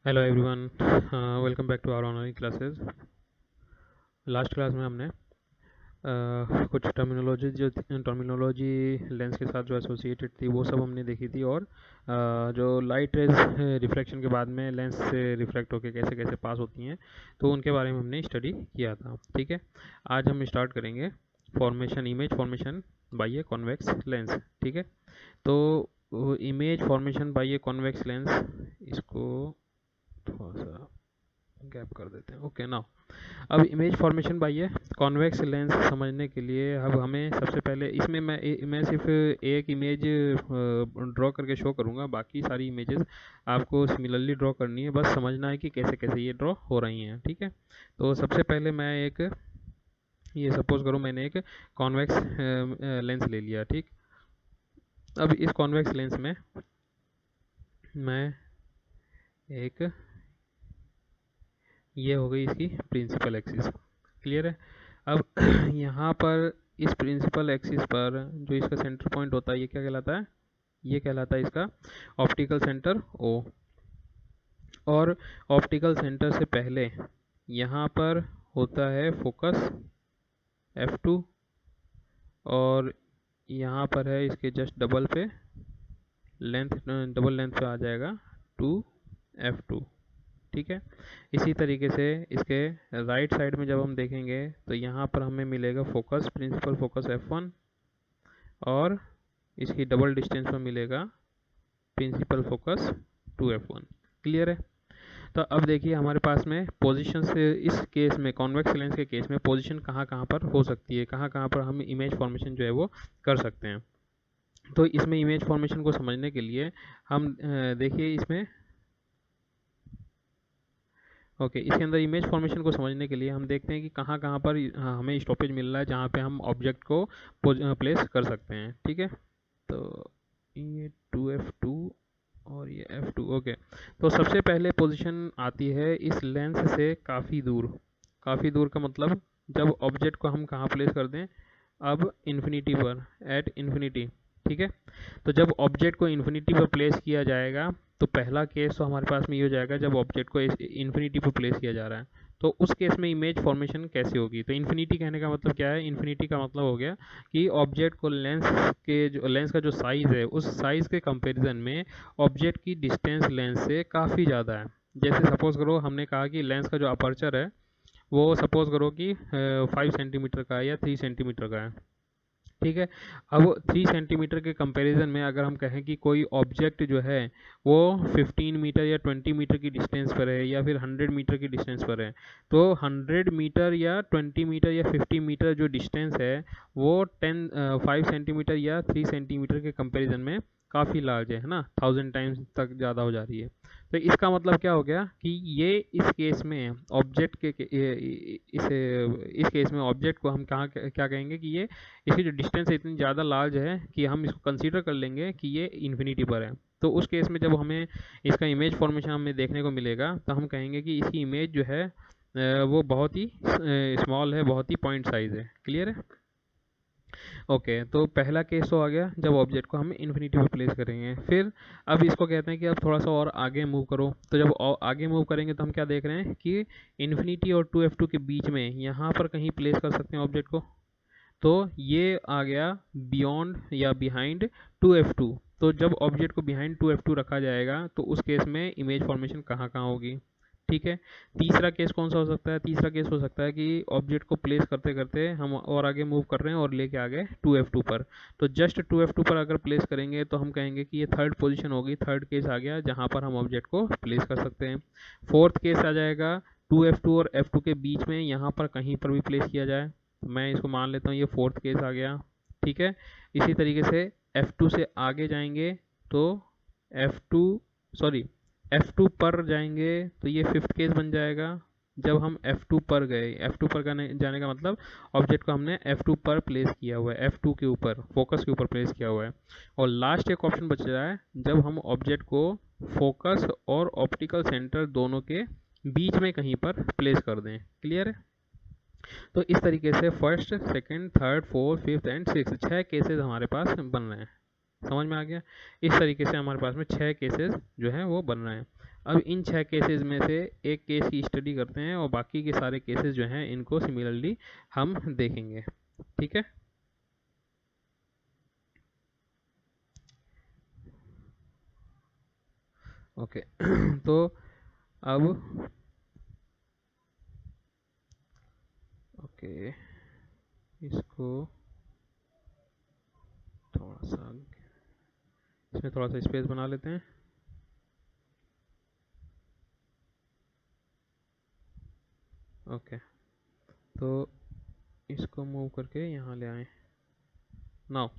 Hello everyone, welcome back to our online classes. Last class में हमने कुछ terminology lens के साथ जो एसोसिएटेड थी वो सब हमने देखी थी, और जो लाइट रेज रिफ्लेक्शन के बाद में लेंस से रिफ्लेक्ट होकर कैसे कैसे पास होती हैं, तो उनके बारे में हमने स्टडी किया था। ठीक है, आज हम स्टार्ट करेंगे image formation by a convex lens. ठीक है, तो image formation by a convex lens, इसको थोड़ा सा गैप कर देते हैं। ओके, नाउ अब इमेज फॉर्मेशन बाय ये कॉन्वेक्स लेंस समझने के लिए अब हमें सबसे पहले इसमें मैं सिर्फ एक इमेज ड्रॉ करके शो करूँगा, बाकी सारी इमेजेस आपको सिमिलरली ड्रॉ करनी है, बस समझना है कि कैसे कैसे ये ड्रॉ हो रही हैं। ठीक है, तो सबसे पहले मैं एक ये सपोज करूँ मैंने एक कॉन्वेक्स लेंस ले लिया। ठीक, अब इस कॉन्वेक्स लेंस में मैं एक, ये हो गई इसकी प्रिंसिपल एक्सिस। क्लियर है। अब यहाँ पर इस प्रिंसिपल एक्सिस पर जो इसका सेंटर पॉइंट होता है, ये क्या कहलाता है? ये कहलाता है इसका ऑप्टिकल सेंटर ओ। और ऑप्टिकल सेंटर से पहले यहाँ पर होता है फोकस F2, और यहाँ पर है इसके जस्ट डबल पे डबल लेंथ पे आ जाएगा 2F2। ठीक है, इसी तरीके से इसके राइट साइड में जब हम देखेंगे तो यहाँ पर हमें मिलेगा फोकस, प्रिंसिपल फोकस F1, और इसकी डबल डिस्टेंस में मिलेगा प्रिंसिपल फोकस 2F1। क्लियर है। तो अब देखिए हमारे पास में पोजीशन से, इस केस में कॉन्वेक्स लेंस के केस में पोजीशन कहाँ कहाँ पर हो सकती है, कहाँ कहाँ पर हम इमेज फॉर्मेशन जो है वो कर सकते हैं। तो इसमें इमेज फॉर्मेशन को समझने के लिए हम देखिए इसमें इसके अंदर इमेज फॉर्मेशन को समझने के लिए हम देखते हैं कि कहाँ कहाँ पर हमें स्टॉपेज मिल रहा है जहाँ पे हम ऑब्जेक्ट को प्लेस कर सकते हैं। ठीक है, तो ये 2F2 और ये F2। ओके, तो सबसे पहले पोजीशन आती है इस लेंस से काफ़ी दूर। काफ़ी दूर का मतलब जब ऑब्जेक्ट को हम कहाँ प्लेस कर दें, अब इन्फिनिटी पर, एट इन्फिनिटी। ठीक है, तो जब ऑब्जेक्ट को इन्फिनिटी पर प्लेस किया जाएगा तो पहला केस तो हमारे पास में ये हो जाएगा जब ऑब्जेक्ट को इन्फिनिटी पर प्लेस किया जा रहा है, तो उस केस में इमेज फॉर्मेशन कैसे होगी? तो इन्फिनिटी कहने का मतलब क्या है? इन्फिनिटी का मतलब हो गया कि ऑब्जेक्ट को लेंस का जो साइज़ है उस साइज़ के कंपैरिजन में ऑब्जेक्ट की डिस्टेंस लेंस से काफ़ी ज़्यादा है। जैसे सपोज करो हमने कहा कि लेंस का जो अपर्चर है वो सपोज करो कि 5 सेंटीमीटर का है या 3 सेंटीमीटर का है। ठीक है, अब 3 सेंटीमीटर के कंपैरिजन में अगर हम कहें कि कोई ऑब्जेक्ट जो है वो 15 मीटर या 20 मीटर की डिस्टेंस पर है या फिर 100 मीटर की डिस्टेंस पर है, तो 100 मीटर या 20 मीटर या 50 मीटर जो डिस्टेंस है वो 5 सेंटीमीटर या 3 सेंटीमीटर के कंपैरिजन में काफ़ी लार्ज है ना, 1000 टाइम्स तक ज़्यादा हो जा रही है। तो इसका मतलब क्या हो गया कि ये इस केस में ऑब्जेक्ट इस केस में ऑब्जेक्ट को हम कहाँ क्या कहेंगे कि ये, इसकी जो डिस्टेंस है इतनी ज़्यादा लार्ज है कि हम इसको कंसीडर कर लेंगे कि ये इन्फिनिटी पर है। तो उस केस में जब हमें इसका इमेज फॉर्मेशन हमें देखने को मिलेगा तो हम कहेंगे कि इसकी इमेज जो है वो बहुत ही स्मॉल है, बहुत ही पॉइंट साइज है। क्लियर है। ओके, तो पहला केस तो आ गया जब ऑब्जेक्ट को हम इन्फिनिटी पर प्लेस करेंगे। फिर अब इसको कहते हैं कि अब थोड़ा सा और आगे मूव करो, तो जब आगे मूव करेंगे तो हम क्या देख रहे हैं कि इन्फिनिटी और 2F2 के बीच में यहाँ पर कहीं प्लेस कर सकते हैं ऑब्जेक्ट को। तो ये आ गया बियॉन्ड या बिहाइंड 2F2। तो जब ऑब्जेक्ट को बिहाइंड 2F2 रखा जाएगा तो उस केस में इमेज फॉर्मेशन कहाँ कहाँ होगी? ठीक है, तीसरा केस कौन सा हो सकता है? तीसरा केस हो सकता है कि ऑब्जेक्ट को प्लेस करते करते हम और आगे मूव कर रहे हैं और लेके आ गए 2F2 पर। तो जस्ट 2F2 पर अगर प्लेस करेंगे तो हम कहेंगे कि ये थर्ड पोजीशन होगी, थर्ड केस आ गया जहाँ पर हम ऑब्जेक्ट को प्लेस कर सकते हैं। फोर्थ केस आ जाएगा 2F2 और F2 के बीच में, यहाँ पर कहीं पर भी प्लेस किया जाए। मैं इसको मान लेता हूँ ये फोर्थ केस आ गया। ठीक है, इसी तरीके से F2 से आगे जाएंगे तो F2 सॉरी F2 पर जाएंगे तो ये फिफ्थ केस बन जाएगा। जब हम F2 पर गए, F2 पर जाने का मतलब ऑब्जेक्ट को हमने F2 पर प्लेस किया हुआ है, F2 के ऊपर, फोकस के ऊपर प्लेस किया हुआ है। और लास्ट एक ऑप्शन बच रहा है जब हम ऑब्जेक्ट को फोकस और ऑप्टिकल सेंटर दोनों के बीच में कहीं पर प्लेस कर दें। क्लियर है। तो इस तरीके से first, second, third, fourth, fifth and six 6 cases हमारे पास बन रहे हैं। समझ में आ गया? इस तरीके से हमारे पास में 6 केसेस जो हैं वो बन रहे हैं। अब इन 6 केसेस में से एक केस की स्टडी करते हैं और बाकी के सारे केसेस जो हैं इनको सिमिलरली हम देखेंगे। ठीक है, ओके। तो अब ओके, इसको थोड़ा सा, इसमें थोड़ा सा स्पेस बना लेते हैं। ओके, तो इसको मूव करके यहाँ ले आए। नाउ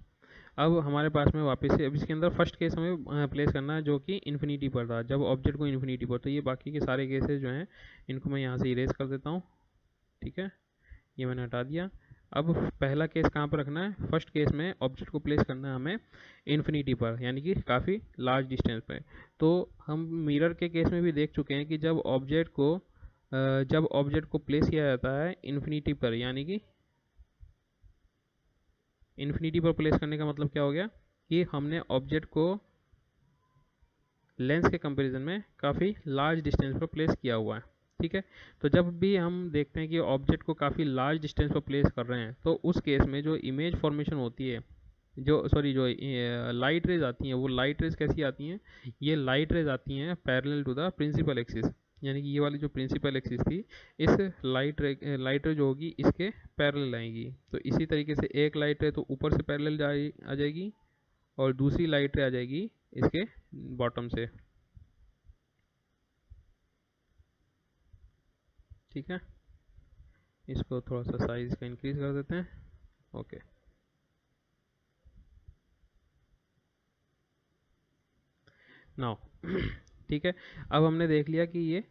अब हमारे पास में वापस से, अब इसके अंदर फर्स्ट केस हमें प्लेस करना है जो कि इन्फिनिटी पर था, जब ऑब्जेक्ट को इन्फिनिटी पर। तो ये बाकी के सारे केसेस जो हैं इनको मैं यहाँ से इरेज कर देता हूँ। ठीक है, ये मैंने हटा दिया। अब पहला केस कहाँ पर रखना है? फर्स्ट केस में ऑब्जेक्ट को प्लेस करना है हमें इन्फिनिटी पर, यानी कि काफ़ी लार्ज डिस्टेंस पे। तो हम मिरर के केस में भी देख चुके हैं कि जब ऑब्जेक्ट को प्लेस किया जाता है इन्फिनिटी पर, यानी कि इन्फिनिटी पर प्लेस करने का मतलब क्या हो गया कि हमने ऑब्जेक्ट को लेंस के कंपैरिजन में काफ़ी लार्ज डिस्टेंस पर प्लेस किया हुआ है। ठीक है, तो जब भी हम देखते हैं कि ऑब्जेक्ट को काफ़ी लार्ज डिस्टेंस पर प्लेस कर रहे हैं, तो उस केस में जो इमेज फॉर्मेशन होती है, जो लाइट रेज आती हैं, वो लाइट रेज कैसी आती हैं? ये लाइट रेज आती हैं parallel to the principal axis, यानी कि ये वाली जो प्रिंसिपल एक्सिस थी, इस लाइट रे जो होगी इसके पैरेलल आएगी। तो इसी तरीके से एक लाइट रे तो ऊपर से पैरेलल आ जाएगी और दूसरी लाइट रे आ जाएगी इसके बॉटम से। ठीक है, इसको थोड़ा सा साइज का इंक्रीज कर देते हैं। ओके, नाउ ठीक है, अब हमने देख लिया कि ये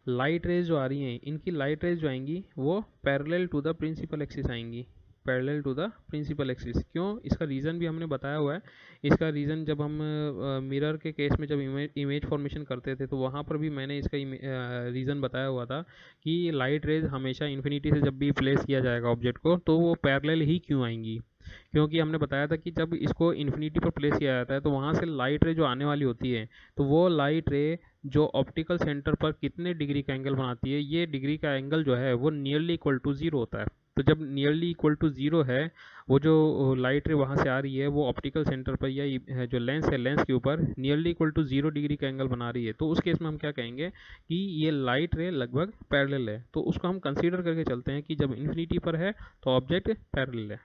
लाइट रेज जो आ रही हैं, इनकी लाइट रेज जो आएंगी वो parallel to the principal axis आएंगी, parallel to the principal axis. क्यों? इसका रीज़न भी हमने बताया हुआ है। इसका रीज़न जब हम मिरर के केस में जब इमेज फॉर्मेशन करते थे, तो वहाँ पर भी मैंने इसका रीज़न बताया हुआ था कि लाइट रेज हमेशा इन्फिनिटी से जब भी प्लेस किया जाएगा ऑब्जेक्ट को, तो वो पैरेलल ही क्यों आएंगी? क्योंकि हमने बताया था कि जब इसको इन्फिनिटी पर प्लेस किया जाता है तो वहाँ से लाइट रे जो आने वाली होती है, तो वो लाइट रे जो ऑप्टिकल सेंटर पर कितने डिग्री का एंगल बनाती है, ये डिग्री का एंगल जो है वो नियरली इक्वल टू ज़ीरो होता है। तो जब नियरली इक्वल टू ज़ीरो है, वो जो लाइट रे वहाँ से आ रही है वो ऑप्टिकल सेंटर पर या जो लेंस है, लेंस के ऊपर nearly equal to zero degree का एंगल बना रही है, तो उस केस में हम क्या कहेंगे कि ये लाइट रे लगभग पैरेलल है। तो उसको हम कंसीडर करके चलते हैं कि जब इन्फिनिटी पर है तो ऑब्जेक्ट पैरेलल है,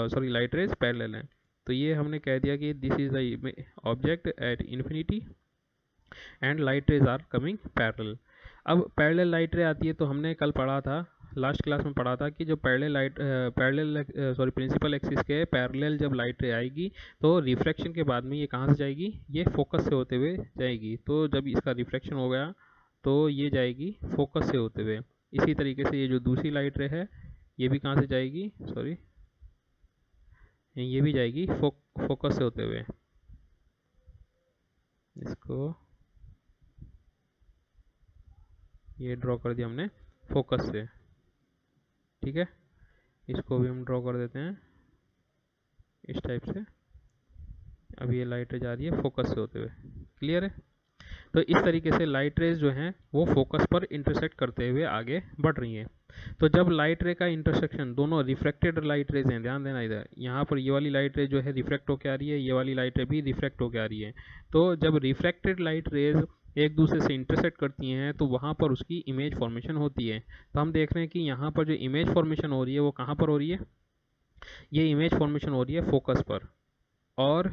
सॉरी लाइट रेज पैरेलल हैं। तो ये हमने कह दिया कि this is the object at infinity and light rays are coming parallel. अब पैरेलल लाइट रे आती है, तो हमने कल पढ़ा था, लास्ट क्लास में पढ़ा था कि जो पैरेलल प्रिंसिपल एक्सिस के पैरेलल जब लाइट रे आएगी तो रिफ्रैक्शन के बाद में ये कहाँ से जाएगी? ये फोकस से होते हुए जाएगी। तो जब इसका रिफ्रैक्शन हो गया तो ये जाएगी फोकस से होते हुए। इसी तरीके से ये जो दूसरी लाइट रे है ये भी कहाँ से जाएगी? सॉरी, ये भी जाएगी फोकस से होते हुए। इसको ये ड्रॉ कर दिया हमने फोकस से। ठीक है, इसको भी हम ड्रॉ कर देते हैं इस टाइप से। अब ये लाइट रे जा रही है फोकस से होते हुए। क्लियर है? तो इस तरीके से लाइट रेज जो हैं वो फोकस पर इंटरसेक्ट करते हुए आगे बढ़ रही हैं। तो जब लाइट रे का इंटरसेक्शन, दोनों रिफ्रैक्टेड लाइट रेज हैं, ध्यान देना इधर, यहाँ पर ये वाली लाइट रे जो है रिफ्रैक्ट होकर आ रही है, ये वाली लाइट रे भी रिफ्रैक्ट होकर आ रही है। तो जब रिफ्रैक्टेड लाइट रेज एक दूसरे से इंटरसेक्ट करती हैं तो वहाँ पर उसकी इमेज फॉर्मेशन होती है। तो हम देख रहे हैं कि यहाँ पर जो इमेज फॉर्मेशन हो रही है वो कहाँ पर हो रही है? ये इमेज फॉर्मेशन हो रही है फोकस पर, और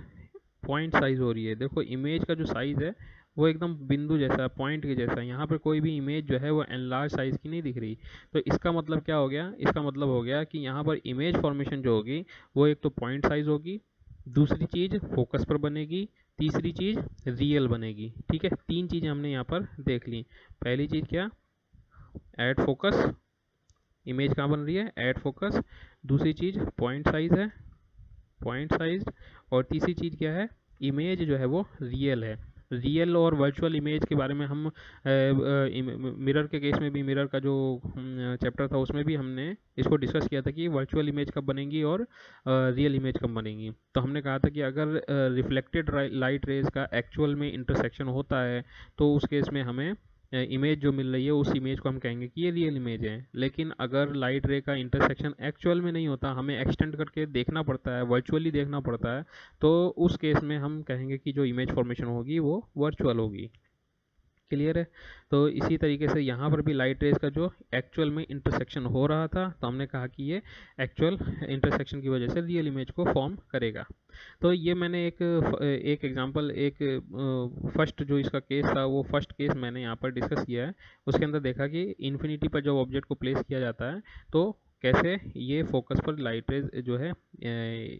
पॉइंट साइज हो रही है। देखो इमेज का जो साइज है वो एकदम बिंदु जैसा, पॉइंट के जैसा है। यहाँ पर कोई भी इमेज जो है वो एनलार्ज साइज की नहीं दिख रही। तो इसका मतलब क्या हो गया? इसका मतलब हो गया कि यहाँ पर इमेज फॉर्मेशन जो होगी वो एक तो पॉइंट साइज होगी, दूसरी चीज़ फोकस पर बनेगी, तीसरी चीज़ रियल बनेगी। ठीक है, तीन चीज़ें हमने यहाँ पर देख ली। पहली चीज़ क्या? एट फोकस, इमेज कहाँ बन रही है? At focus. दूसरी चीज़ पॉइंट साइज है, पॉइंट साइज। और तीसरी चीज़ क्या है? इमेज जो है वो रियल है। रियल और वर्चुअल इमेज के बारे में हम मिरर के केस में भी, मिरर का जो चैप्टर था उसमें भी हमने इसको डिस्कस किया था कि वर्चुअल इमेज कब बनेंगी और रियल इमेज कब बनेंगी। तो हमने कहा था कि अगर रिफ्लेक्टेड लाइट रेज का एक्चुअल में इंटरसेक्शन होता है तो उस केस में हमें इमेज जो मिल रही है उस इमेज को हम कहेंगे कि ये रियल इमेज है। लेकिन अगर लाइट रे का इंटरसेक्शन एक्चुअल में नहीं होता, हमें एक्सटेंड करके देखना पड़ता है, वर्चुअली देखना पड़ता है, तो उस केस में हम कहेंगे कि जो इमेज फॉर्मेशन होगी वो वर्चुअल होगी। क्लियर है? तो इसी तरीके से यहाँ पर भी लाइट रेज का जो एक्चुअल में इंटरसेक्शन हो रहा था तो हमने कहा कि ये एक्चुअल इंटरसेक्शन की वजह से रियल इमेज को फॉर्म करेगा। तो ये मैंने एक एग्जांपल, एक फर्स्ट जो इसका केस था वो फर्स्ट केस मैंने यहाँ पर डिस्कस किया है। उसके अंदर देखा कि इन्फिनिटी पर जब ऑब्जेक्ट को प्लेस किया जाता है तो कैसे ये फोकस पर लाइट रेज जो है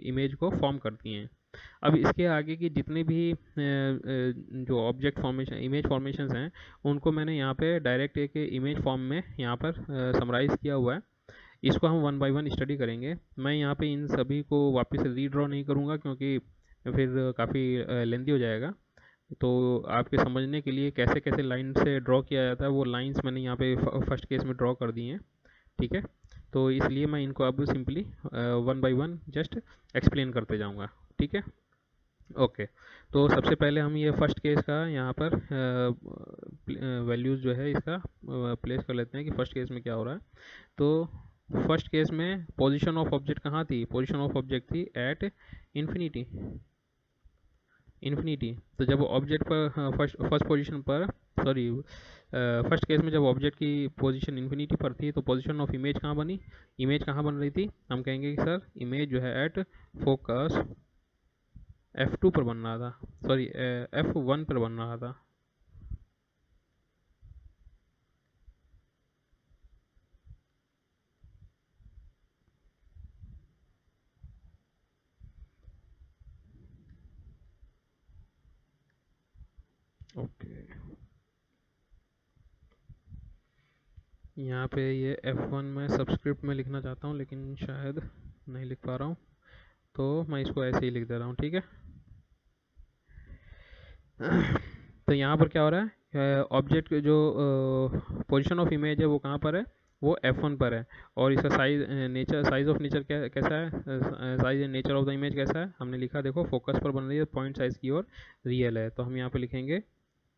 इमेज को फॉर्म करती हैं। अब इसके आगे की जितने भी जो ऑब्जेक्ट फॉर्मेशन, इमेज फॉर्मेशंस हैं, उनको मैंने यहाँ पे डायरेक्ट एक इमेज फॉर्म में यहाँ पर समराइज़ किया हुआ है। इसको हम वन बाय वन स्टडी करेंगे। मैं यहाँ पे इन सभी को वापस से रीड्रॉ नहीं करूँगा क्योंकि फिर काफ़ी लेंदी हो जाएगा। तो आपके समझने के लिए कैसे कैसे लाइन से ड्रॉ किया जाता है वो लाइंस मैंने यहाँ पे फर्स्ट केस में ड्रॉ कर दी हैं। ठीक है, तो इसलिए मैं इनको अब simply one by one just explain करते जाऊँगा। ठीक है, ओके। तो सबसे पहले हम ये फर्स्ट केस का यहाँ पर वैल्यूज़ जो है इसका प्लेस कर लेते हैं कि फर्स्ट केस में क्या हो रहा है। तो फर्स्ट केस में पोजीशन ऑफ ऑब्जेक्ट कहाँ थी? पोजीशन ऑफ ऑब्जेक्ट थी एट इन्फिनिटी। तो जब ऑब्जेक्ट पर फर्स्ट पोजीशन पर, सॉरी, फर्स्ट केस में जब ऑब्जेक्ट की पोजीशन इन्फिनिटी पर थी तो पोजीशन ऑफ इमेज कहाँ बनी? इमेज कहाँ बन रही थी? हम कहेंगे कि सर इमेज जो है एट फोकस F2 पर बन रहा था, सॉरी F1 पर बन रहा था। ओके, यहाँ पे ये F1 मैं सबस्क्रिप्ट में लिखना चाहता हूँ लेकिन शायद नहीं लिख पा रहा हूँ, तो मैं इसको ऐसे ही लिख दे रहा हूँ। ठीक है, तो यहाँ पर क्या हो रहा है? ऑब्जेक्ट जो पोजीशन ऑफ इमेज है वो कहाँ पर है? वो F1 पर है। और इसका साइज ऑफ नेचर कैसा है? Size and nature of the image कैसा है? हमने लिखा, देखो फोकस पर बन रही है, पॉइंट साइज की और रियल है। तो हम यहाँ पे लिखेंगे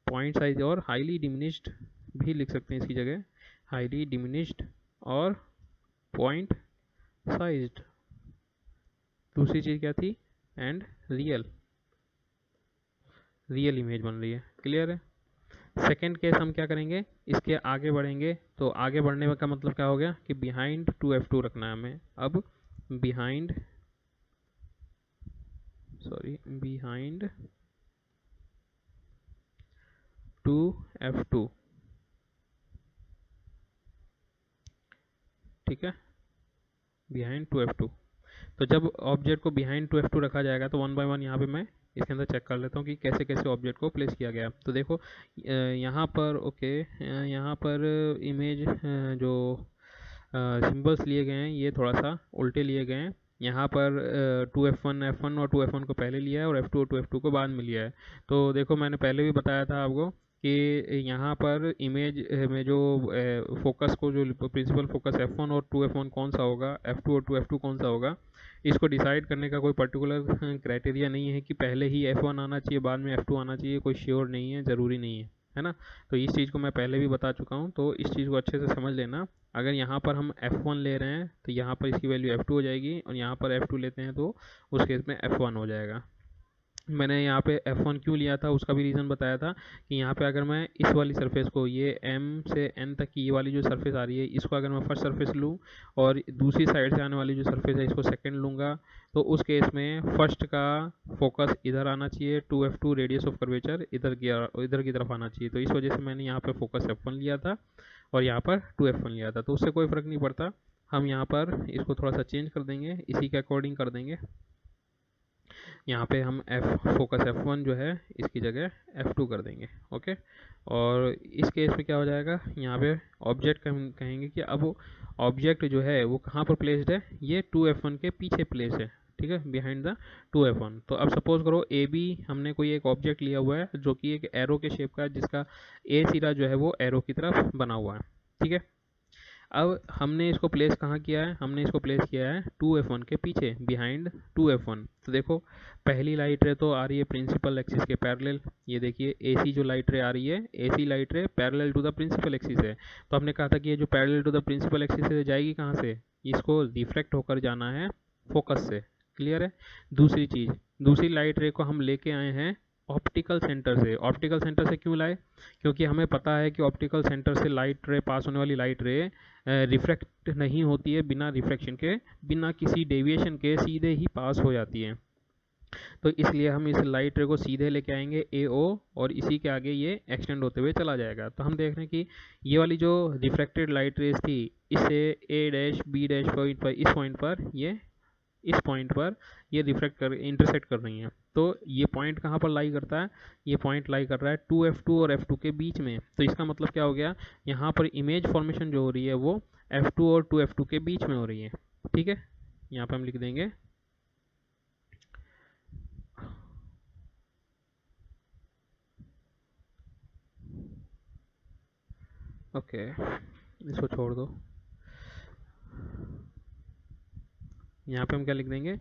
पॉइंट साइज और हाईली डिमिनिश्ड भी लिख सकते हैं इसकी जगह, हाईली डिमिनिश्ड और पॉइंट साइज्ड। दूसरी चीज़ क्या थी? एंड रियल इमेज बन रही है। क्लियर है? सेकेंड केस हम क्या करेंगे, इसके आगे बढ़ेंगे। तो आगे बढ़ने का मतलब क्या हो गया कि बिहाइंड 2F2 रखना है हमें। अब बिहाइंड 2F2, ठीक है, बिहाइंड 2F2। तो जब ऑब्जेक्ट को बिहाइंड 2F2 रखा जाएगा तो वन बाय वन यहाँ पे मैं इसके अंदर चेक कर लेता हूँ कि कैसे कैसे ऑब्जेक्ट को प्लेस किया गया। तो देखो यहाँ पर, ओके, यहाँ पर इमेज जो सिंबल्स लिए गए हैं ये थोड़ा सा उल्टे लिए गए हैं। यहाँ पर 2F1 और 2F1 को पहले लिया है और F2 और 2F2 को बाद में लिया है। तो देखो मैंने पहले भी बताया था आपको कि यहाँ पर इमेज में जो फोकस को, जो प्रिंसिपल फोकस F1 और 2F1 कौन सा होगा, F2 और 2F2 कौन सा होगा, इसको डिसाइड करने का कोई पर्टिकुलर क्राइटेरिया नहीं है कि पहले ही F1 आना चाहिए बाद में F2 आना चाहिए। कोई श्योर नहीं है, ज़रूरी नहीं है ना। तो इस चीज़ को मैं पहले भी बता चुका हूँ, तो इस चीज़ को अच्छे से समझ लेना। अगर यहाँ पर हम F1 ले रहे हैं तो यहाँ पर इसकी वैल्यू F2 हो जाएगी, और यहाँ पर F2 लेते हैं तो उस केस में F1 हो जाएगा। मैंने यहाँ पे F1 क्यों लिया था उसका भी रीज़न बताया था कि यहाँ पे अगर मैं इस वाली सरफेस को, ये M से N तक की ये वाली जो सरफेस आ रही है, इसको अगर मैं फर्स्ट सरफेस लूँ और दूसरी साइड से आने वाली जो सरफेस है इसको सेकंड लूँगा, तो उस केस में फर्स्ट का फोकस इधर आना चाहिए, 2F2 रेडियस ऑफ कर्वेचर इधर की तरफ आना चाहिए। तो इस वजह से मैंने यहाँ पर फोकस F1 लिया था और यहाँ पर 2F1 लिया था। तो उससे कोई फ़र्क नहीं पड़ता, हम यहाँ पर इसको थोड़ा सा चेंज कर देंगे, इसी के अकॉर्डिंग कर देंगे। यहाँ पे हम फोकस F1 जो है इसकी जगह F2 कर देंगे। ओके, और इस केस में क्या हो जाएगा, यहाँ पे ऑब्जेक्ट हम कहेंगे कि अब ऑब्जेक्ट जो है वो कहाँ पर प्लेस्ड है, ये 2F1 के पीछे प्लेस है। ठीक है, बिहाइंड द 2f1। तो अब सपोज करो ए बी हमने कोई एक ऑब्जेक्ट लिया हुआ है जो कि एक एरो के शेप का है, जिसका ए सिरा जो है वो एरो की तरफ बना हुआ है, ठीक है। अब हमने इसको प्लेस कहाँ किया है, हमने इसको प्लेस किया है 2f1 के पीछे, बिहाइंड 2f1। तो देखो पहली लाइट रे तो आ रही है प्रिंसिपल एक्सिस के पैरेलल, ये देखिए एसी जो लाइट रे आ रही है, एसी light ray parallel to the principal axis है। तो हमने कहा था कि ये जो parallel to the principal axis है जाएगी कहाँ से, इसको रिफ्रैक्ट होकर जाना है फोकस से, क्लियर है। दूसरी चीज़, दूसरी लाइट रे को हम लेके आए हैं ऑप्टिकल सेंटर से। ऑप्टिकल सेंटर से क्यों लाए, क्योंकि हमें पता है कि ऑप्टिकल सेंटर से लाइट रे पास होने वाली लाइट रे रिफ्रैक्ट नहीं होती है, बिना रिफ्रैक्शन के, बिना किसी डेविएशन के सीधे ही पास हो जाती है। तो इसलिए हम इस लाइट रे को सीधे लेके आएंगे ए ओ, और इसी के आगे ये एक्सटेंड होते हुए चला जाएगा। तो हम देख रहे हैं कि ये वाली जो रिफ्रैक्टेड लाइट रेज थी, इससे ए डैश बी डैश पॉइंट पर, इस पॉइंट पर ये, इस पॉइंट पर ये रिफ्रैक्ट कर, इंटरसेक्ट कर रही हैं। तो ये पॉइंट कहाँ पर लाई करता है, ये पॉइंट लाई कर रहा है 2f2 और f2 के बीच में। तो इसका मतलब क्या हो गया, यहाँ पर इमेज फॉर्मेशन जो हो रही है वो f2 और 2f2 के बीच में हो रही है, ठीक है। यहाँ पर हम लिख देंगे ओके, इसको छोड़ दो। यहाँ पे हम क्या लिख देंगे,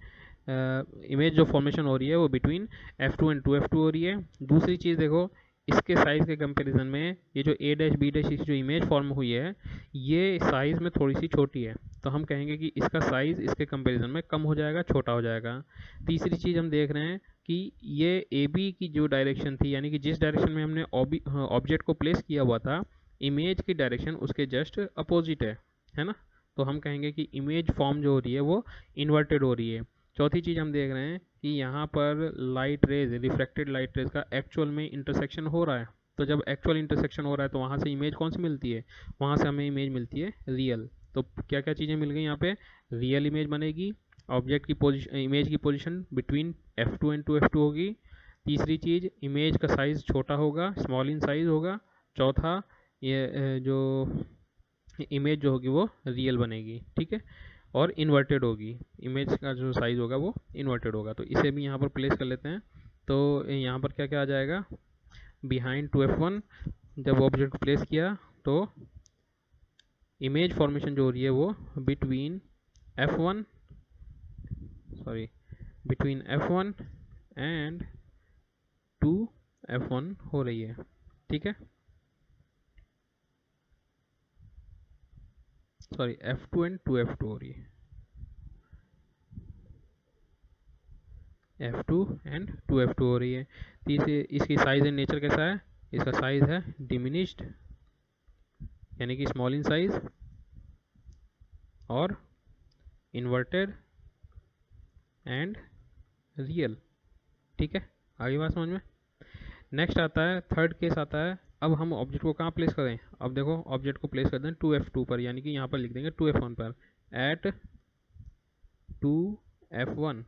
इमेज जो फॉर्मेशन हो रही है वो बिटवीन f2 एंड 2f2 हो रही है। दूसरी चीज़ देखो, इसके साइज़ के कंपैरिजन में ये जो a डैश बी डैश की जो इमेज फॉर्म हुई है, ये साइज़ में थोड़ी सी छोटी है। तो हम कहेंगे कि इसका साइज़ इसके कंपैरिजन में कम हो जाएगा, छोटा हो जाएगा। तीसरी चीज़ हम देख रहे हैं कि ये ए बी की जो डायरेक्शन थी, यानी कि जिस डायरेक्शन में हमने ऑब्जेक्ट को प्लेस किया हुआ था, इमेज की डायरेक्शन उसके जस्ट अपोजिट है ना। तो हम कहेंगे कि इमेज फॉर्म जो हो रही है वो इन्वर्टेड हो रही है। चौथी चीज़ हम देख रहे हैं कि यहाँ पर light rays, refracted light rays का एक्चुअल में इंटरसेक्शन हो रहा है। तो जब एक्चुअल इंटरसेक्शन हो रहा है तो वहाँ से इमेज कौन सी मिलती है, वहाँ से हमें इमेज मिलती है रियल। तो क्या क्या चीज़ें मिल गई यहाँ पे, रियल इमेज बनेगी, ऑब्जेक्ट की पोजिशन, इमेज की position between f2 and 2f2 होगी। तीसरी चीज़, इमेज का साइज़ छोटा होगा, स्मॉल इन साइज़ होगा। चौथा, ये जो इमेज जो होगी वो रियल बनेगी, ठीक है, और इन्वर्टेड होगी, इमेज का जो साइज़ होगा वो इन्वर्टेड होगा। तो इसे भी यहाँ पर प्लेस कर लेते हैं। तो यहाँ पर क्या क्या आ जाएगा, बिहाइंड 2f1, जब ऑब्जेक्ट प्लेस किया तो इमेज फॉर्मेशन जो हो रही है वो between f1, sorry, between f1 and 2f1 हो रही है, ठीक है, सॉरी f2 एंड 2f2 हो रही है, f2 एंड 2f2 हो रही है। तीसरी, इसकी साइज़ एंड नेचर कैसा है, इसका साइज़ है डिमिनिश्ड, यानी कि स्मॉल इन साइज, और इन्वर्टेड एंड रियल, ठीक है। आगे बात समझ में। नेक्स्ट आता है थर्ड केस आता है। अब हम ऑब्जेक्ट को कहाँ प्लेस करें, अब देखो ऑब्जेक्ट को प्लेस कर दें 2f2 पर, यानी कि यहाँ पर लिख देंगे 2f1 पर, एट 2f1,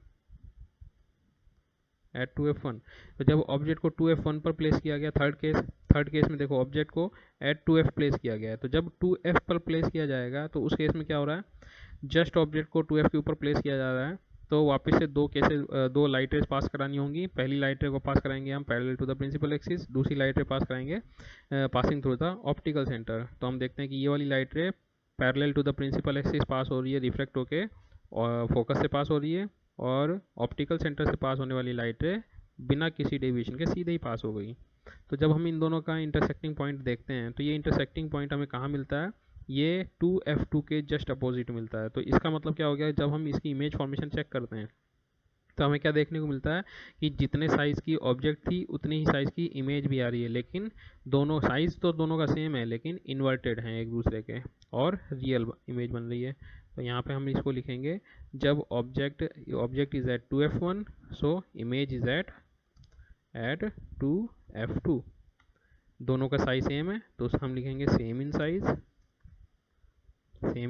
एट 2f1। तो जब ऑब्जेक्ट को 2f1 पर प्लेस किया गया, थर्ड केस में देखो ऑब्जेक्ट को एट 2f प्लेस किया गया है। तो जब 2f पर प्लेस किया जाएगा तो उस केस में क्या हो रहा है, जस्ट ऑब्जेक्ट को 2f के ऊपर प्लेस किया जा रहा है। तो वापस से दो लाइट रेज पास करानी होंगी। पहली लाइट रे को पास कराएंगे हम parallel to the principal axis, दूसरी लाइट रे पास कराएंगे passing through the optical centre. तो हम देखते हैं कि ये वाली light ray parallel to the principal axis pass हो रही है, रिफ्लेक्ट होके और फोकस से पास हो रही है, और ऑप्टिकल सेंटर से पास होने वाली लाइट रे बिना किसी डेविएशन के सीधे ही पास हो गई। तो जब हम इन दोनों का इंटरसेक्टिंग पॉइंट देखते हैं तो ये इंटरसेक्टिंग पॉइंट हमें कहाँ मिलता है, ये 2f2 के जस्ट अपोजिट मिलता है। तो इसका मतलब क्या हो गया, जब हम इसकी इमेज फॉर्मेशन चेक करते हैं तो हमें क्या देखने को मिलता है कि जितने साइज़ की ऑब्जेक्ट थी उतनी ही साइज़ की इमेज भी आ रही है, लेकिन दोनों साइज़ तो दोनों का सेम है लेकिन इन्वर्टेड हैं एक दूसरे के, और रियल इमेज बन रही है। तो यहाँ पे हम इसको लिखेंगे, जब object is at 2f1, so image is at 2f2। दोनों का साइज सेम है तो हम लिखेंगे सेम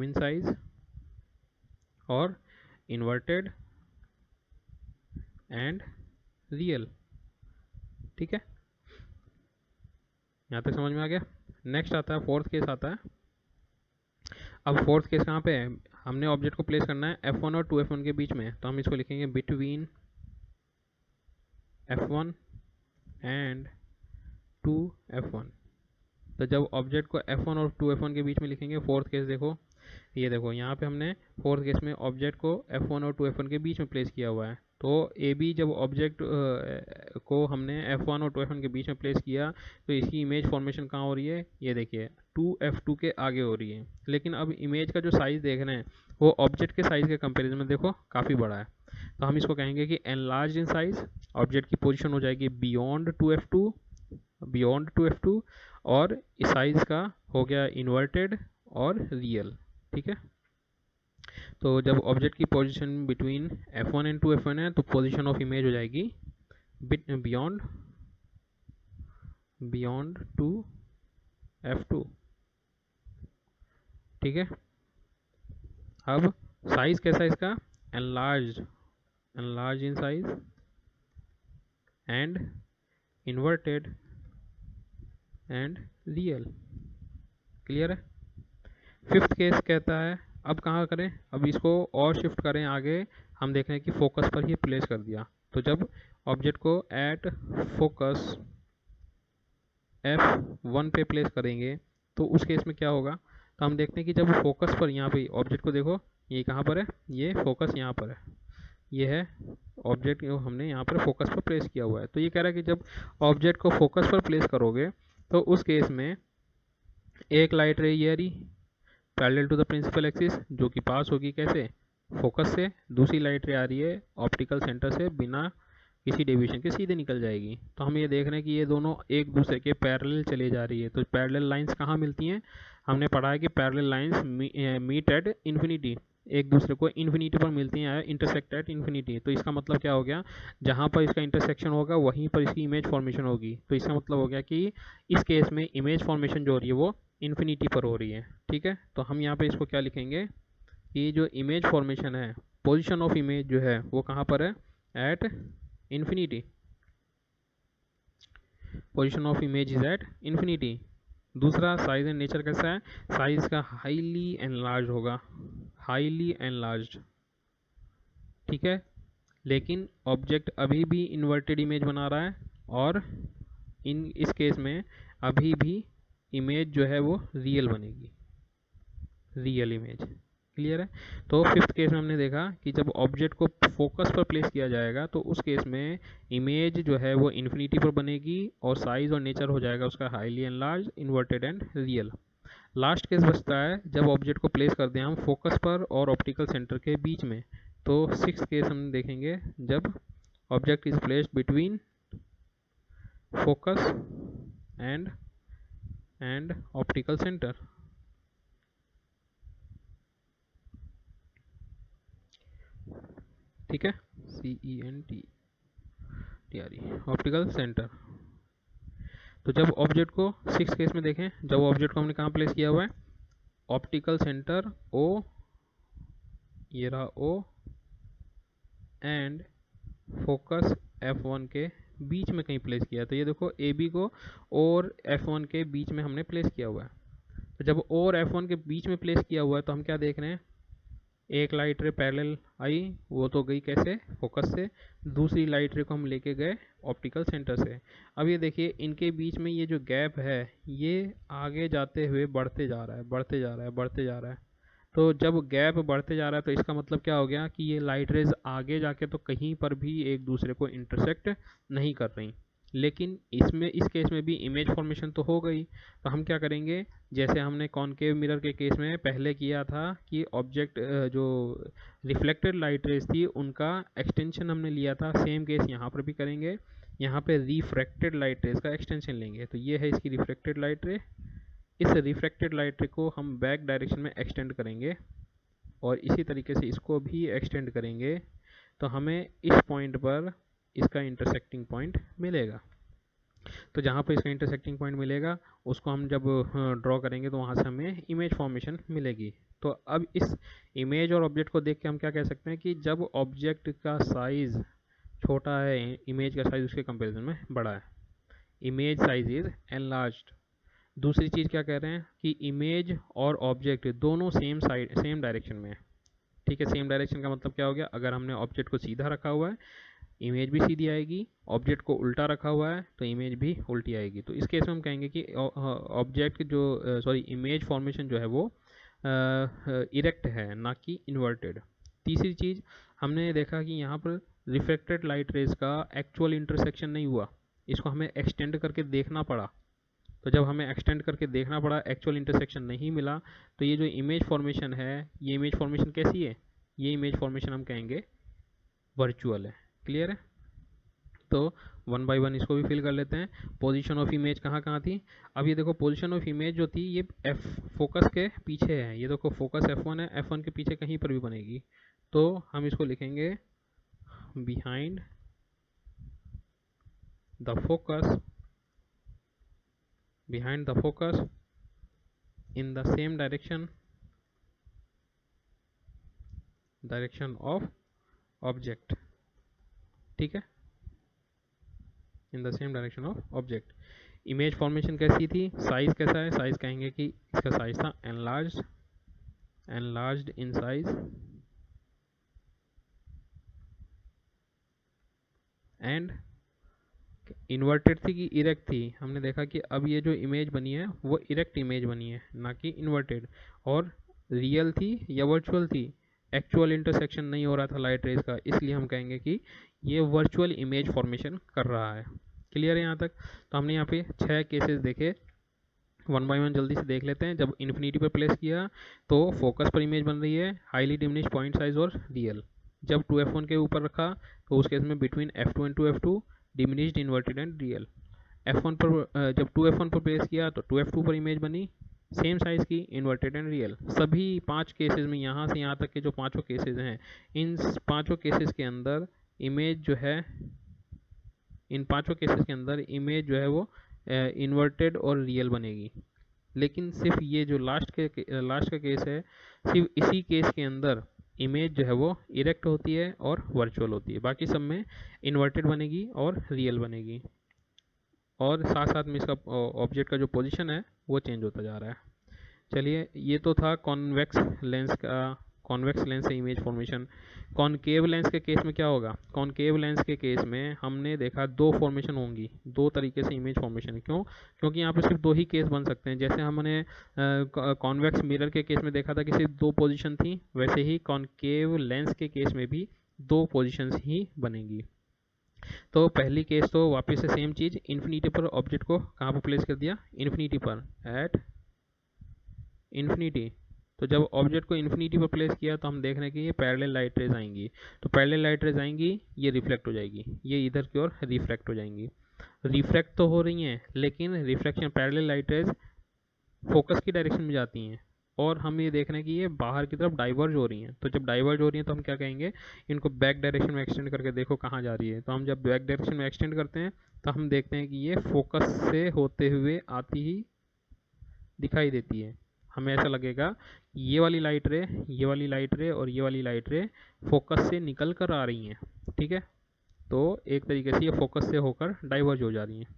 इन साइज और इन्वर्टेड एंड रियल, ठीक है। यहाँ तक समझ में आ गया। नेक्स्ट आता है फोर्थ केस आता है। अब फोर्थ केस कहाँ पे है, हमने ऑब्जेक्ट को प्लेस करना है F1 और 2F1 के बीच में, तो हम इसको लिखेंगे बिटवीन F1 एंड 2F1। तो जब ऑब्जेक्ट को F1 और 2F1 के बीच में लिखेंगे, फोर्थ केस देखो, ये देखो यहाँ पे हमने फोर्थ केस में ऑब्जेक्ट को F1 और 2F1 के बीच में प्लेस किया हुआ है। तो ए बी जब ऑब्जेक्ट को हमने F1 और 2F1 के बीच में प्लेस किया तो इसकी इमेज फॉर्मेशन कहाँ हो रही है, ये देखिए 2F2 के आगे हो रही है। लेकिन अब इमेज का जो साइज़ देख रहे हैं वो ऑब्जेक्ट के साइज़ के कंपेरिजन में देखो काफ़ी बड़ा है। तो हम इसको कहेंगे कि एनलार्ज इन साइज, ऑब्जेक्ट की पोजीशन हो जाएगी बियॉन्ड 2F2 और साइज का हो गया इन्वर्टेड और रियल। ठीक है, तो जब ऑब्जेक्ट की position between F1 and 2F1 है तो पोजीशन ऑफ इमेज हो जाएगी बियॉन्ड 2F2। ठीक है, अब साइज कैसा है इसका, enlarge in size and inverted and real. Clear है। फिफ्थ केस कहता है, अब कहाँ करें, अब इसको और शिफ्ट करें आगे, हम देख रहे हैं कि फोकस पर ही प्लेस कर दिया। तो जब ऑब्जेक्ट को एट फोकस F1 पे प्लेस करेंगे तो उस केस में क्या होगा, तो हम देखते हैं कि जब फोकस पर, यहाँ पे ऑब्जेक्ट को देखो, ये कहाँ पर है, ये फोकस यहाँ पर है, ये है ऑब्जेक्ट जो हमने यहाँ पर फोकस पर प्लेस किया हुआ है। तो ये कह रहा है कि जब ऑब्जेक्ट को फोकस पर प्लेस करोगे तो उस केस में एक लाइट रे ये रही parallel to the principal axis, जो कि पास होगी कैसे, फोकस से, दूसरी लाइट रे आ रही है ऑप्टिकल सेंटर से बिना किसी डेविएशन के सीधे निकल जाएगी। तो हम ये देख रहे हैं कि ये दोनों एक दूसरे के पैरेलल चले जा रही है। तो पैरेलल लाइंस कहाँ मिलती हैं, हमने पढ़ा है कि parallel lines meet at infinity, एक दूसरे को इन्फिनिटी पर मिलती हैं, इंटरसेक्ट एट इन्फिनिटी। तो इसका मतलब क्या हो गया, जहाँ पर इसका इंटरसेक्शन होगा वहीं पर इसकी इमेज फॉर्मेशन होगी। तो इसका मतलब हो गया कि इस केस में इमेज फॉर्मेशन जो हो रही है वो इन्फिनिटी पर हो रही है। ठीक है, तो हम यहाँ पे इसको क्या लिखेंगे कि जो इमेज फॉर्मेशन है, पोजीशन ऑफ इमेज जो है वो कहाँ पर है, at infinity, position of image is at infinity. दूसरा साइज एंड नेचर कैसा है, साइज का हाईली एनलार्ज होगा, हाईली एनलार्ज। ठीक है, लेकिन ऑब्जेक्ट अभी भी इन्वर्टेड इमेज बना रहा है और इस केस में अभी भी इमेज जो है वो रियल बनेगी, रियल इमेज। क्लियर है। तो फिफ्थ केस में हमने देखा कि जब ऑब्जेक्ट को फोकस पर प्लेस किया जाएगा तो उस केस में इमेज जो है वो इन्फिनिटी पर बनेगी और साइज और नेचर हो जाएगा उसका highly enlarge, inverted and real. Last case बचता है जब ऑब्जेक्ट को प्लेस कर दें हम फोकस पर और ऑप्टिकल सेंटर के बीच में। तो सिक्स केस हम देखेंगे जब object is placed between focus and optical centre. ठीक है, CENTER, ऑप्टिकल सेंटर। तो जब ऑब्जेक्ट को सिक्स केस में देखें, जब ऑब्जेक्ट को हमने कहाँ प्लेस किया हुआ है, ऑप्टिकल सेंटर O, ये रहा O एंड फोकस F1 के बीच में कहीं प्लेस किया है। तो ये देखो AB को और F1 के बीच में हमने प्लेस किया हुआ है। तो जब और F1 के बीच में प्लेस किया हुआ है तो हम क्या देख रहे हैं, एक लाइट रे पैरेलल आई, वो तो गई कैसे, फोकस से, दूसरी लाइट रे को हम लेके गए ऑप्टिकल सेंटर से। अब ये देखिए इनके बीच में ये जो गैप है ये आगे जाते हुए बढ़ते जा रहा है, बढ़ते जा रहा है, बढ़ते जा रहा है। तो जब गैप बढ़ते जा रहा है तो इसका मतलब क्या हो गया कि ये लाइट रेज आगे जाके तो कहीं पर भी एक दूसरे को इंटरसेक्ट नहीं कर रही। लेकिन इसमें इस केस में भी इमेज फॉर्मेशन तो हो गई। तो हम क्या करेंगे, जैसे हमने कॉनकेव मिरर के केस में पहले किया था कि ऑब्जेक्ट जो रिफ्लेक्टेड लाइट रेज थी उनका एक्सटेंशन हमने लिया था, सेम केस यहाँ पर भी करेंगे। यहाँ पे रिफ्रैक्टेड लाइट रेज का एक्सटेंशन लेंगे। तो ये है इसकी रिफ्लेक्टेड लाइट रे, इस रिफ्रैक्टेड लाइट रे को हम बैक डायरेक्शन में एक्सटेंड करेंगे और इसी तरीके से इसको भी एक्सटेंड करेंगे। तो हमें इस पॉइंट पर इसका इंटरसेक्टिंग पॉइंट मिलेगा। तो जहाँ पर इसका इंटरसेक्टिंग पॉइंट मिलेगा उसको हम जब ड्रॉ करेंगे तो वहाँ से हमें इमेज फॉर्मेशन मिलेगी। तो अब इस इमेज और ऑब्जेक्ट को देख के हम क्या कह सकते हैं कि जब ऑब्जेक्ट का साइज़ छोटा है, इमेज का साइज़ उसके कंपेरिजन में बड़ा है, इमेज साइज इज एनलार्ज्ड। दूसरी चीज़ क्या कह रहे हैं कि इमेज और ऑब्जेक्ट दोनों सेम साइड, सेम डायरेक्शन में है। ठीक है, सेम डायरेक्शन का मतलब क्या हो गया, अगर हमने ऑब्जेक्ट को सीधा रखा हुआ है इमेज भी सीधी आएगी, ऑब्जेक्ट को उल्टा रखा हुआ है तो इमेज भी उल्टी आएगी। तो इस केस में हम कहेंगे कि ऑब्जेक्ट जो इमेज फॉर्मेशन जो है वो इरेक्ट है, ना कि इन्वर्टेड। तीसरी चीज़ हमने देखा कि यहाँ पर रिफ्लेक्टेड लाइट रेज का एक्चुअल इंटरसेक्शन नहीं हुआ, इसको हमें एक्सटेंड करके देखना पड़ा। तो जब हमें एक्सटेंड करके देखना पड़ा, एक्चुअल इंटरसेक्शन नहीं मिला, तो ये जो इमेज फॉर्मेशन है, ये इमेज फॉर्मेशन कैसी है, ये इमेज फॉर्मेशन हम कहेंगे वर्चुअल है। क्लियर है? तो वन बाय वन इसको भी फिल कर लेते हैं। पोजीशन ऑफ इमेज कहाँ कहाँ थी, अब ये देखो पोजीशन ऑफ इमेज जो थी ये एफ फोकस के पीछे है, ये देखो फोकस F1 है, F1 के पीछे कहीं पर भी बनेगी, तो हम इसको लिखेंगे behind the focus, behind the focus in the same direction of object। ठीक है, in the same direction of object. Image formation कैसी थी, साइज कैसा है, साइज कहेंगे कि इसका साइज था enlarged in size and inverted थी कि इरेक्ट थी, हमने देखा कि अब ये जो इमेज बनी है वो इरेक्ट इमेज बनी है, ना कि इन्वर्टेड। और रियल थी या वर्चुअल थी, एक्चुअल इंटरसेक्शन नहीं हो रहा था लाइट रेज का, इसलिए हम कहेंगे कि ये वर्चुअल इमेज फॉर्मेशन कर रहा है। क्लियर है यहाँ तक? तो हमने यहाँ पे 6 केसेस देखे, वन बाय वन जल्दी से देख लेते हैं। जब इन्फिनिटी पर प्लेस किया तो फोकस पर इमेज बन रही है, हाईली डिमिनिश्ड पॉइंट साइज और रियल। जब 2F1 के ऊपर रखा तो उस केस में between F2 and 2F2 diminished, inverted and real. F1 पर जब 2F1 पर प्लेस किया तो 2F2 पर इमेज बनी, सेम साइज की, इन्वर्टेड एंड रियल। सभी 5 केसेस में, यहाँ से यहाँ तक के जो 5 केसेस हैं, इन 5 केसेस के अंदर इमेज जो है, इन 5 केसेस के अंदर इमेज जो है वो इन्वर्टेड और रियल बनेगी। लेकिन सिर्फ ये जो लास्ट का केस है, सिर्फ इसी केस के अंदर इमेज जो है वो इरेक्ट होती है और वर्चुअल होती है, बाकी सब में इन्वर्टेड बनेगी और रियल बनेगी। और साथ साथ में इसका ऑब्जेक्ट का जो पोजीशन है वो चेंज होता जा रहा है। चलिए, ये तो था कॉन्वेक्स लेंस से इमेज फॉर्मेशन। कॉनकेव लेंस के केस में क्या होगा, कॉनकेव लेंस के केस में हमने देखा 2 फॉर्मेशन होंगी, 2 तरीके से इमेज फॉर्मेशन। क्यों? क्योंकि यहाँ पे सिर्फ 2 ही केस बन सकते हैं। जैसे हमने कॉन्वेक्स मिरर के केस में देखा था कि सिर्फ 2 पोजीशन थी, वैसे ही कॉनकेव लेंस के केस में भी 2 पोजीशंस ही बनेंगी। तो पहली केस तो वापस से सेम चीज़, इन्फिनिटी पर ऑब्जेक्ट को कहाँ पर प्लेस कर दिया, इन्फिनिटी पर, एट इन्फिनिटी। तो जब ऑब्जेक्ट को इन्फिनिटी पर प्लेस किया तो हम देख रहे हैं कि ये पैरेलल लाइट रेज आएंगी, तो पैरेलल लाइट रेज आएंगी, ये रिफ्लेक्ट हो जाएगी, ये इधर की ओर रिफ्रैक्ट हो जाएंगी। रिफ्रैक्ट तो हो रही हैं, लेकिन refraction, parallel light rays focus की डायरेक्शन में जाती हैं, और हम ये देख रहे हैं कि ये बाहर की तरफ डाइवर्ज हो रही हैं। तो जब डाइवर्ज हो रही हैं तो हम क्या कहेंगे, इनको बैक डायरेक्शन में एक्सटेंड करके देखो कहाँ जा रही है। तो हम जब बैक डायरेक्शन में एक्सटेंड करते हैं तो हम देखते हैं कि ये फोकस से होते हुए आती ही दिखाई देती है। हमें ऐसा लगेगा ये वाली लाइट रे, ये वाली लाइट रे और ये वाली लाइट रे फोकस से निकल कर आ रही हैं। ठीक है, तो एक तरीके से ये फोकस से होकर डाइवर्ज हो जा रही हैं।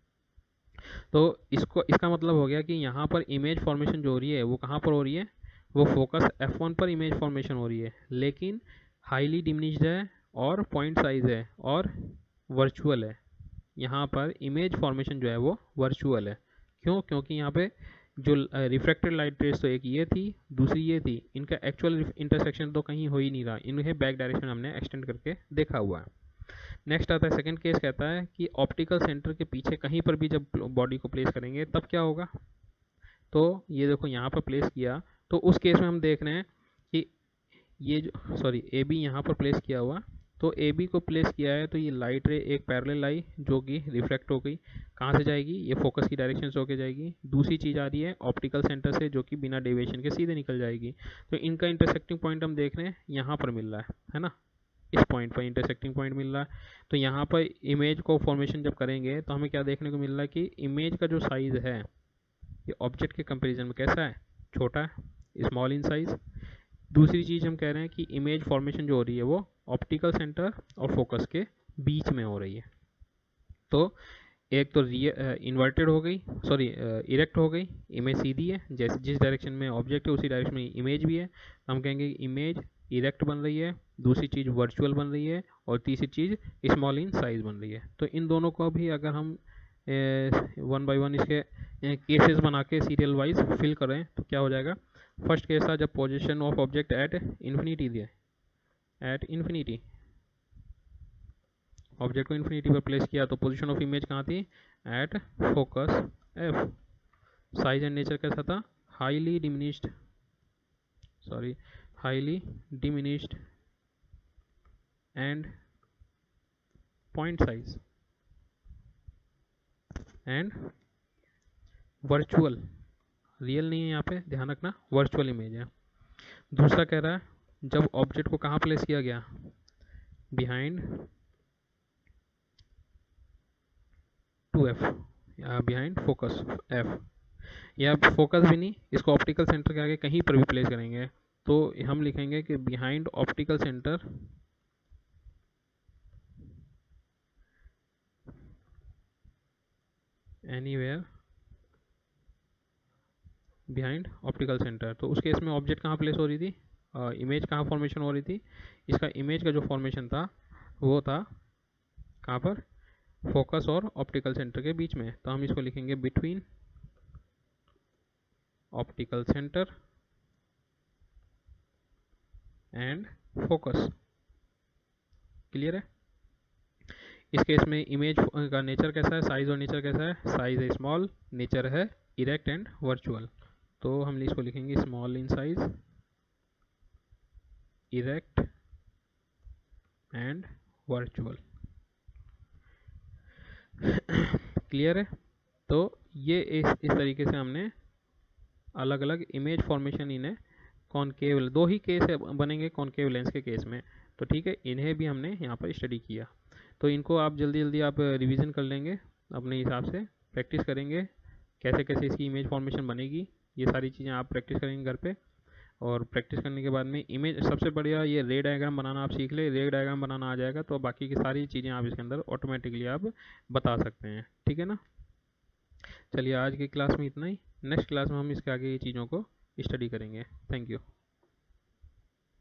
तो इसका मतलब हो गया कि यहाँ पर इमेज फॉर्मेशन जो हो रही है वो कहाँ पर हो रही है, वो फोकस F1 पर इमेज फॉर्मेशन हो रही है, लेकिन हाईली डिमिनिश्ड है और पॉइंट साइज है और वर्चुअल है। यहाँ पर इमेज फॉर्मेशन जो है वो वर्चुअल है। क्यों? क्योंकि यहाँ पे जो रिफ्रैक्टेड लाइट रेज तो एक ये थी, दूसरी ये थी, इनका एक्चुअल इंटरसेक्शन तो कहीं हो ही नहीं रहा, इन्हें बैक डायरेक्शन हमने एक्सटेंड करके देखा हुआ है। नेक्स्ट आता है सेकंड केस, कहता है कि ऑप्टिकल सेंटर के पीछे कहीं पर भी जब बॉडी को प्लेस करेंगे तब क्या होगा। तो ये देखो यहाँ पर प्लेस किया, तो उस केस में हम देख रहे हैं कि ये जो ए बी यहाँ पर प्लेस किया हुआ, तो ए बी को प्लेस किया है तो ये लाइट रे एक पैरेलल आई जो कि रिफ्रैक्ट हो गई, कहाँ से जाएगी, ये फोकस की डायरेक्शन से होके जाएगी। दूसरी चीज़ आ रही है ऑप्टिकल सेंटर से, जो कि बिना डेविएशन के सीधे निकल जाएगी। तो इनका इंटरसेक्टिंग पॉइंट हम देख रहे हैं यहाँ पर मिल रहा है ना, इस पॉइंट पर इंटरसेक्टिंग पॉइंट मिल रहा है। तो यहाँ पर इमेज को फॉर्मेशन जब करेंगे तो हमें क्या देखने को मिल रहा है कि इमेज का जो साइज़ है ये ऑब्जेक्ट के कंपैरिजन में कैसा है, छोटा है, स्मॉल इन साइज। दूसरी चीज़ हम कह रहे हैं कि इमेज फॉर्मेशन जो हो रही है वो ऑप्टिकल सेंटर और फोकस के बीच में हो रही है। तो एक तो इन्वर्टेड हो गई, इरेक्ट हो गई, इमेज सीधी है, जैसे जिस डायरेक्शन में ऑब्जेक्ट है उसी डायरेक्शन में इमेज भी है, तो हम कहेंगे इमेज इरेक्ट बन रही है, दूसरी चीज़ वर्चुअल बन रही है, और तीसरी चीज़ स्मॉल इन साइज बन रही है। तो इन दोनों को भी अगर हम वन बाय वन इसके केसेस बना के सीरियल वाइज फिल करें तो क्या हो जाएगा। फर्स्ट केस था जब position of object at infinity दिया, एट इन्फिनिटी ऑब्जेक्ट को इन्फिनिटी पर प्लेस किया, तो पोजीशन ऑफ इमेज कहाँ थी, at focus F. Size and nature कैसा था, highly diminished, sorry highly diminished and point size and virtual, real नहीं है यहाँ पे, ध्यान रखना वर्चुअल इमेज है। दूसरा कह रहा है जब ऑब्जेक्ट को कहाँ प्लेस किया गया, behind 2f, behind focus f, या फोकस भी नहीं, इसको ऑप्टिकल सेंटर के आगे कहीं पर भी प्लेस करेंगे तो हम लिखेंगे कि behind optical centre anywhere behind optical centre. तो उस केस में ऑब्जेक्ट कहाँ प्लेस हो रही थी, इमेज कहाँ फॉर्मेशन हो रही थी, इसका इमेज का जो फॉर्मेशन था वो था कहाँ पर, फोकस और ऑप्टिकल सेंटर के बीच में। तो हम इसको लिखेंगे between optical centre and focus. Clear है। इस केस में इमेज का नेचर कैसा है, साइज और नेचर कैसा है, साइज है स्मॉल, नेचर है इरेक्ट एंड वर्चुअल। तो हम इसको लिखेंगे small in size, erect and virtual. Clear है। तो ये इस तरीके से हमने अलग अलग इमेज फॉर्मेशन इन्हें कॉनकेव, दो ही केस बनेंगे कॉनकेव लेंस के केस में, तो ठीक है, इन्हें भी हमने यहाँ पर स्टडी किया। तो इनको आप जल्दी जल्दी आप रिवीजन कर लेंगे, अपने हिसाब से प्रैक्टिस करेंगे कैसे कैसे इसकी इमेज फॉर्मेशन बनेगी, ये सारी चीज़ें आप प्रैक्टिस करेंगे घर पे। और प्रैक्टिस करने के बाद में इमेज, सबसे बढ़िया ये रे डायग्राम बनाना आप सीख ले, रे डायग्राम बनाना आ जाएगा तो बाकी की सारी चीज़ें आप इसके अंदर ऑटोमेटिकली आप बता सकते हैं। ठीक है ना। चलिए आज की क्लास में इतना ही, नेक्स्ट क्लास में हम इसके आगे की चीज़ों को स्टडी करेंगे। Thank you.